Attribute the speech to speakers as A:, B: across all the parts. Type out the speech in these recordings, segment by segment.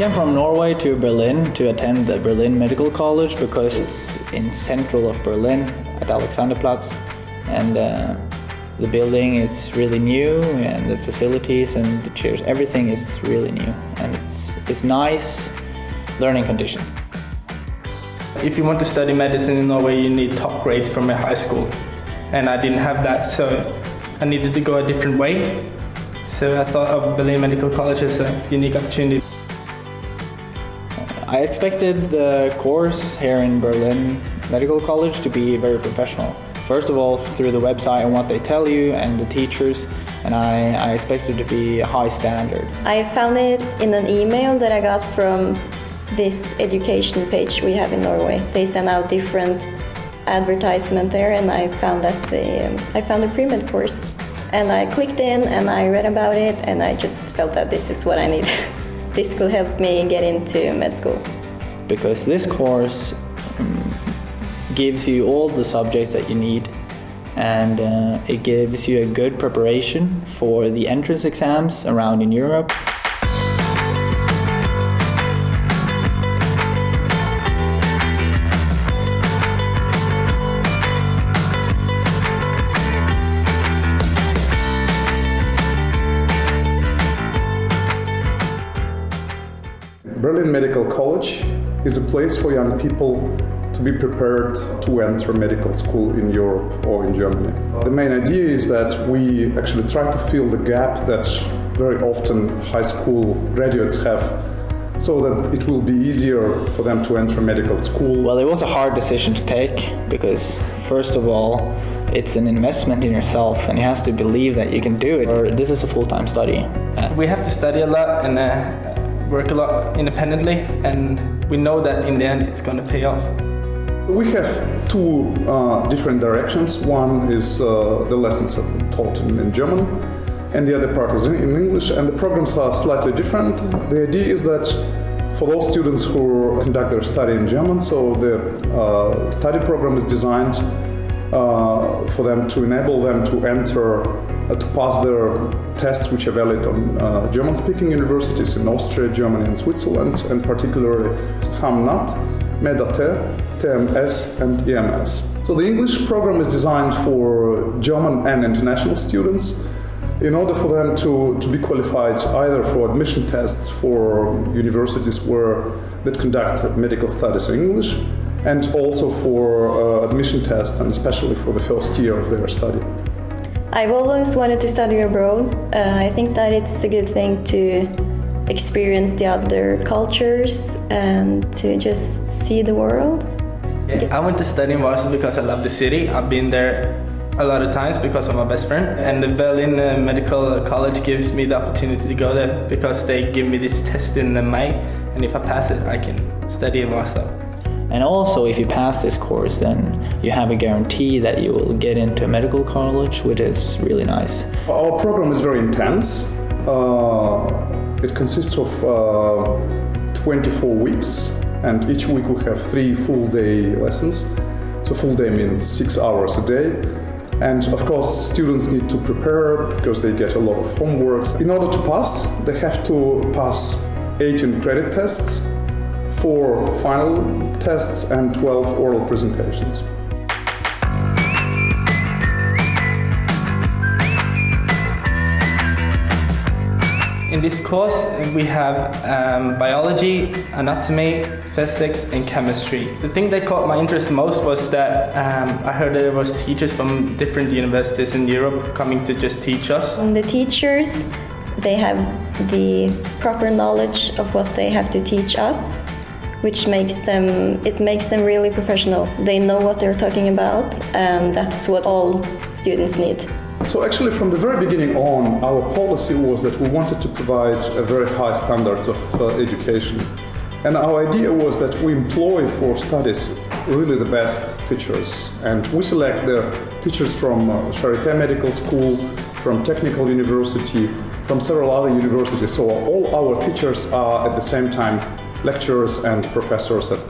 A: came from Norway to Berlin to attend the Berlin Medical College because it's in central of Berlin at Alexanderplatz, and the building is really new, and the facilities and the chairs, everything is really new, and it's nice learning conditions.
B: If you want to study medicine in Norway, you need top grades from a high school, and I didn't have that, so I needed to go a different way. So I thought of Berlin Medical College as a unique opportunity.
A: I expected the course here in Berlin Medical College to be very professional. First of all, through the website and what they tell you and the teachers, and I expected it to be a high standard.
C: I found it in an email that I got from this education page we have in Norway. They send out different advertisement there, and I found that I found a pre-med course. And I clicked in and I read about it, and I just felt that this is what I need. This could help me get into med school.
A: Because this course gives you all the subjects that you need, and it gives you a good preparation for the entrance exams around in Europe.
D: Berlin Medical College is a place for young people to be prepared to enter medical school in Europe or in Germany. The main idea is that we actually try to fill the gap that very often high school graduates have, so that it will be easier for them to enter medical school.
A: Well, it was a hard decision to take because, first of all, it's an investment in yourself, and you have to believe that you can do it, or this is a full-time study.
B: We have to study a lot and work a lot independently, and we know that in the end it's going to pay off.
D: We have two different directions. One is the lessons are taught in German, and the other part is in English, and the programs are slightly different. The idea is that for those students who conduct their study in German, so the study program is designed for them to enable them to enter, to pass their tests which are valid on German-speaking universities in Austria, Germany and Switzerland, and particularly HAMNAT, Dette, TMS and EMS. So the English program is designed for German and international students in order for them to be qualified either for admission tests for universities that conduct medical studies in English, and also for admission tests, and especially for the first year of their study.
C: I've always wanted to study abroad. I think that it's a good thing to experience the other cultures and to just see the world.
B: Yeah, I went to study in Warsaw because I love the city. I've been there a lot of times because of my best friend, and the Berlin Medical College gives me the opportunity to go there because they give me this test in May, and if I pass it, I can study in Warsaw.
A: And also, if you pass this course, then you have a guarantee that you will get into a medical college, which is really nice.
D: Our program is very intense. It consists of 24 weeks, and each week we have 3 full-day lessons. So full day means 6 hours a day. And of course, students need to prepare because they get a lot of homework. In order to pass, they have to pass 18 credit tests, 4 final tests and 12 oral presentations.
B: In this course, we have biology, anatomy, physics, and chemistry. The thing that caught my interest most was that I heard there was teachers from different universities in Europe coming to just teach us.
C: The teachers, they have the proper knowledge of what they have to teach us, which makes them really professional. They know what they're talking about, and that's what all students need.
D: So actually from the very beginning on, our policy was that we wanted to provide a very high standards of education. And our idea was that we employ for studies really the best teachers. And we select the teachers from Charité Medical School, from Technical University, from several other universities. So all our teachers are at the same time lecturers and professors at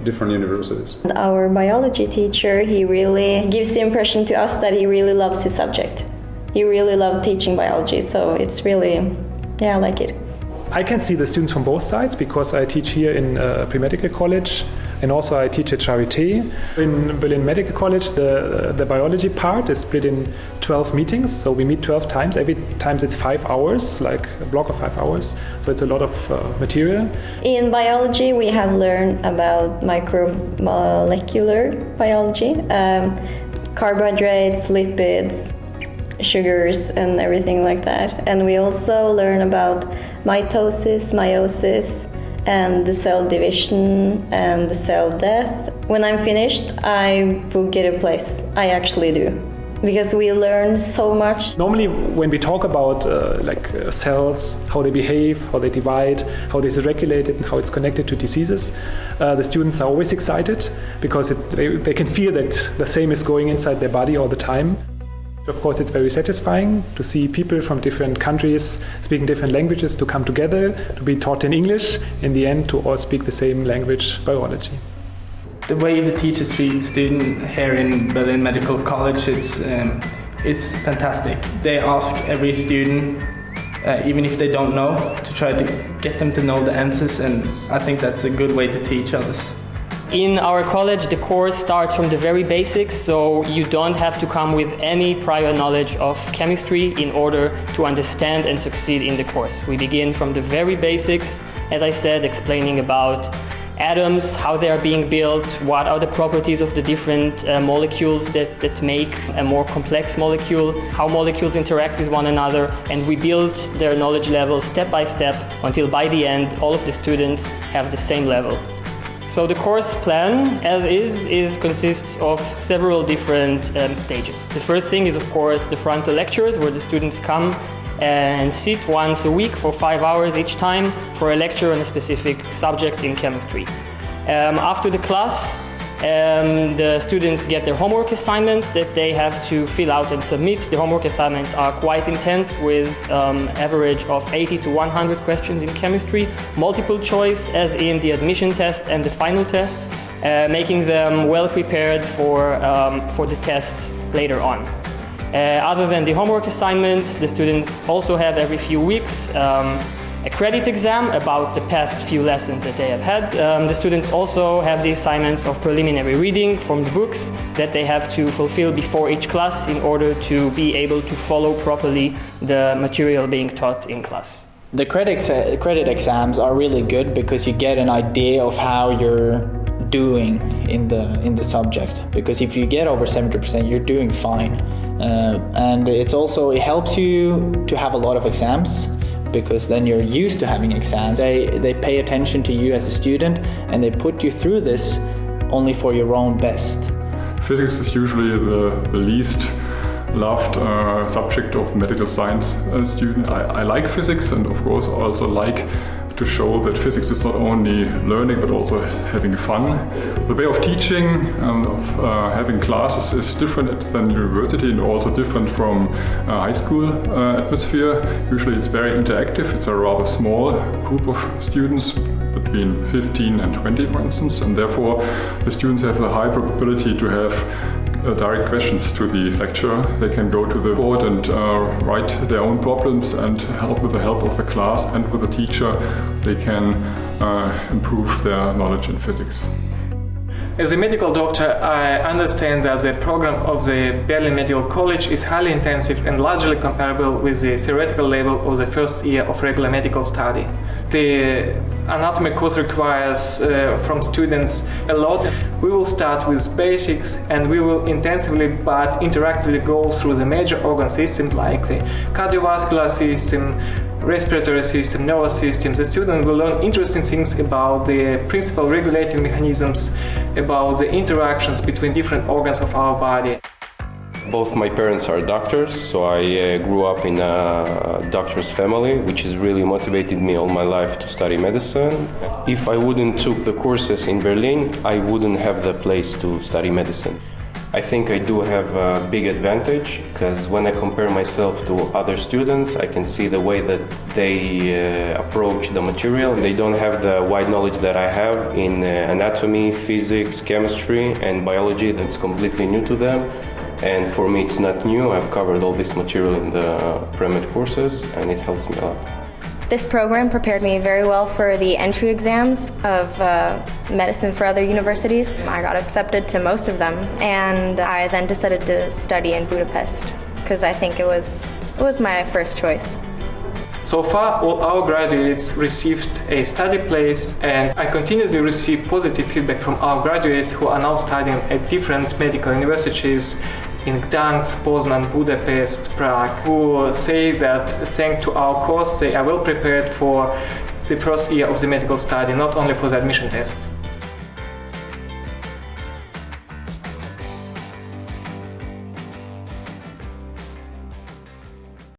D: different universities.
C: Our biology teacher, he really gives the impression to us that he really loves his subject. He really loved teaching biology, so it's really, I like it.
E: I can see the students from both sides because I teach here in pre-medical college and also I teach at Charité. In Berlin Medical College, the biology part is split in 12 meetings, so we meet 12 times. Every time it's 5 hours, like a block of 5 hours, so it's a lot of material.
C: In biology, we have learned about micromolecular biology, carbohydrates, lipids, sugars and everything like that. And we also learn about mitosis, meiosis, and the cell division and the cell death. When I'm finished, I will get a place. I actually do. Because we learn so much.
E: Normally when we talk about cells, how they behave, how they divide, how this is regulated and how it's connected to diseases, the students are always excited because they can feel that the same is going inside their body all the time. Of course, it's very satisfying to see people from different countries speaking different languages to come together, to be taught in English, in the end to all speak the same language, biology.
B: The way the teachers treat students here in Berlin Medical College, it's fantastic. They ask every student, even if they don't know, to try to get them to know the answers, and I think that's a good way to teach others.
F: In our college, the course starts from the very basics, so you don't have to come with any prior knowledge of chemistry in order to understand and succeed in the course. We begin from the very basics, as I said, explaining about atoms, how they are being built, what are the properties of the different molecules that make a more complex molecule, how molecules interact with one another, and we build their knowledge level step by step until by the end all of the students have the same level. So the course plan, as is consists of several different stages. The first thing is, of course, the frontal lectures, where the students come and sit once a week for 5 hours each time for a lecture on a specific subject in chemistry. After the class, the students get their homework assignments that they have to fill out and submit. The homework assignments are quite intense, with average of 80 to 100 questions in chemistry, multiple choice as in the admission test and the final test, making them well prepared for the tests later on. Other than the homework assignments, the students also have every few weeks a credit exam about the past few lessons that they have had. The students also have the assignments of preliminary reading from the books that they have to fulfill before each class in order to be able to follow properly the material being taught in class.
A: The credit exams are really good because you get an idea of how you're doing in the subject, because if you get over 70%, you're doing fine. And it helps you to have a lot of exams, because then you're used to having exams. They pay attention to you as a student, and they put you through this only for your own best.
G: Physics is usually the least loved subject of the medical science students. I like physics, and of course also like to show that physics is not only learning but also having fun. The way of teaching and of having classes is different than university, and also different from high school atmosphere. Usually it's very interactive. It's a rather small group of students, between 15 and 20 for instance, and therefore the students have the high probability to have direct questions to the lecturer. They can go to the board and write their own problems, and with the help of the class and with the teacher they can improve their knowledge in physics.
H: As a medical doctor, I understand that the program of the Berlin Medical College is highly intensive and largely comparable with the theoretical level of the first year of regular medical study. The anatomy course requires from students a lot. We will start with basics, and we will intensively but interactively go through the major organ systems like the cardiovascular system, respiratory system, nervous system. The student will learn interesting things about the principal regulating mechanisms, about the interactions between different organs of our body.
I: Both my parents are doctors, so I grew up in a doctor's family, which has really motivated me all my life to study medicine. If I wouldn't took the courses in Berlin, I wouldn't have the place to study medicine. I think I do have a big advantage, because when I compare myself to other students, I can see the way that they approach the material. They don't have the wide knowledge that I have in anatomy, physics, chemistry, and biology. That's completely new to them. And for me, it's not new. I've covered all this material in the pre-med courses, and it helps me a lot.
J: This program prepared me very well for the entry exams of medicine for other universities. I got accepted to most of them, and I then decided to study in Budapest because I think it was my first choice.
H: So far, all our graduates received a study place, and I continuously receive positive feedback from our graduates who are now studying at different medical universities in Gdansk, Poznan, Budapest, Prague, who say that thanks to our course they are well prepared for the first year of the medical study, not only for the admission tests.